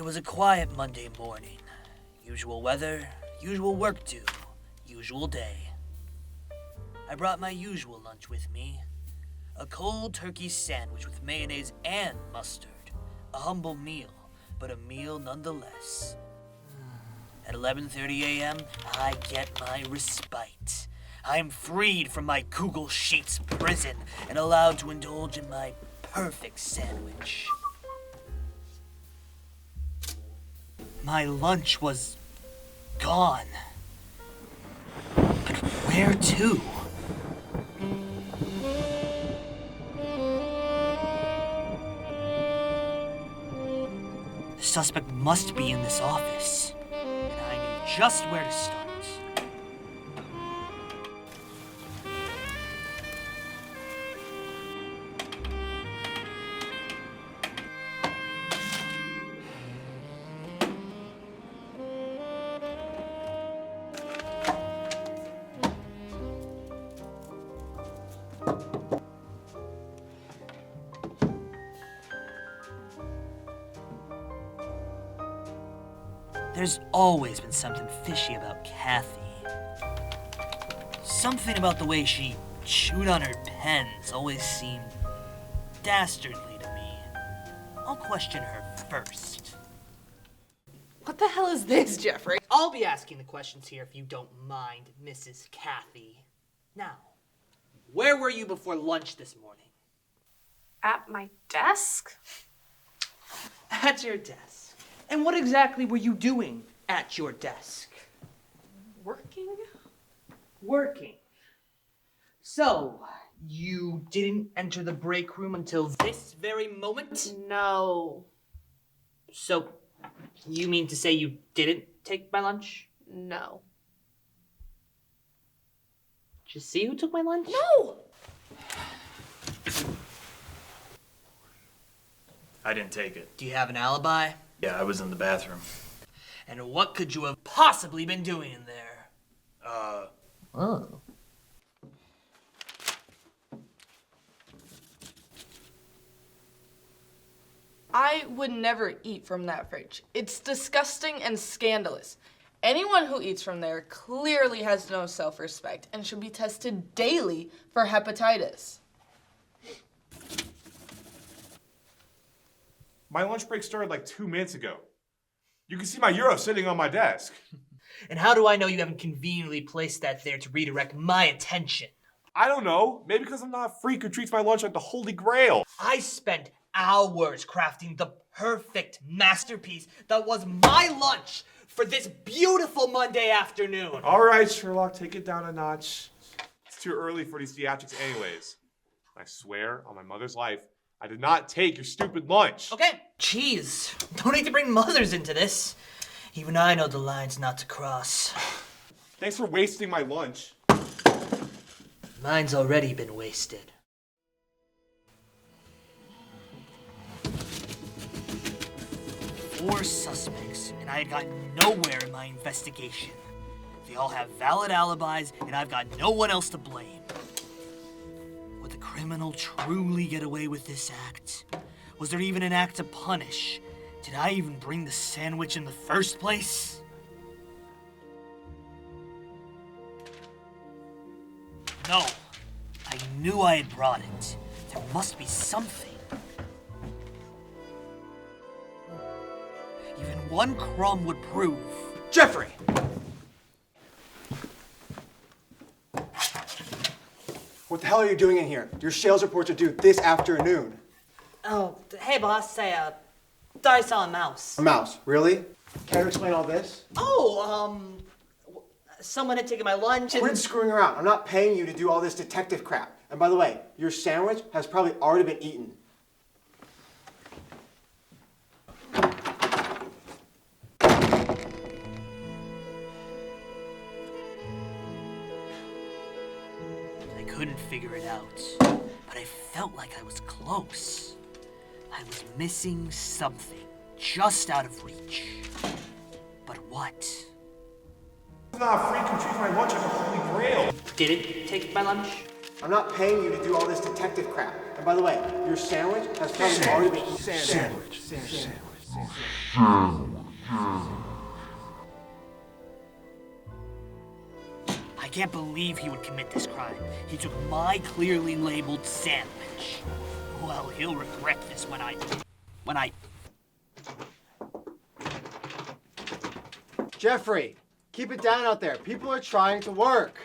It was a quiet Monday morning. Usual weather, usual work due, usual day. I brought my usual lunch with me. A cold turkey sandwich with mayonnaise and mustard. A humble meal, but a meal nonetheless. At 11:30 a.m., I get my respite. I am freed from my Kugel Sheets prison and allowed to indulge in my perfect sandwich. My lunch was gone. But where to? The suspect must be in this office, and I knew just where to start. There's always been something fishy about Kathy. Something about the way she chewed on her pens always seemed dastardly to me. I'll question her first. What the hell is this, Jeffrey? I'll be asking the questions here if you don't mind, Mrs. Kathy. Now, where were you before lunch this morning? At my desk? At your desk. And what exactly were you doing at your desk? Working? Working. So, you didn't enter the break room until this very moment? No. So, you mean to say you didn't take my lunch? No. Did you see who took my lunch? No! I didn't take it. Do you have an alibi? Yeah, I was in the bathroom. And what could you have possibly been doing in there? Oh. I would never eat from that fridge. It's disgusting and scandalous. Anyone who eats from there clearly has no self-respect and should be tested daily for hepatitis. My lunch break started like 2 minutes ago. You can see my euro sitting on my desk. And how do I know you haven't conveniently placed that there to redirect my attention? I don't know. Maybe because I'm not a freak who treats my lunch like the Holy Grail. I spent hours crafting the perfect masterpiece that was my lunch for this beautiful Monday afternoon. All right, Sherlock, take it down a notch. It's too early for these theatrics anyways. I swear on my mother's life, I did not take your stupid lunch. Okay, jeez. Don't need to bring mothers into this. Even I know the lines not to cross. Thanks for wasting my lunch. Mine's already been wasted. Four suspects, and I had gotten nowhere in my investigation. They all have valid alibis, and I've got no one else to blame. Would the criminal truly get away with this act? Was there even an act to punish? Did I even bring the sandwich in the first place? No. I knew I had brought it. There must be something. Even one crumb would prove. Jeffrey! What the hell are you doing in here? Your sales reports are due this afternoon. Oh, hey boss, thought I saw a mouse. A mouse, really? Care to explain all this? Someone had taken my lunch and... Quit screwing around. I'm not paying you to do all this detective crap. And by the way, your sandwich has probably already been eaten. I couldn't figure it out, but I felt like I was close. I was missing something, just out of reach. But what? I'm not a freak who treats my lunch like the Holy Grail. Didn't take my lunch? I'm not paying you to do all this detective crap. And by the way, your sandwich has probably already been eaten. Sandwich. I can't believe he would commit this crime. He took my clearly labeled sandwich. Well, he'll regret this when I... Jeffrey, keep it down out there. People are trying to work.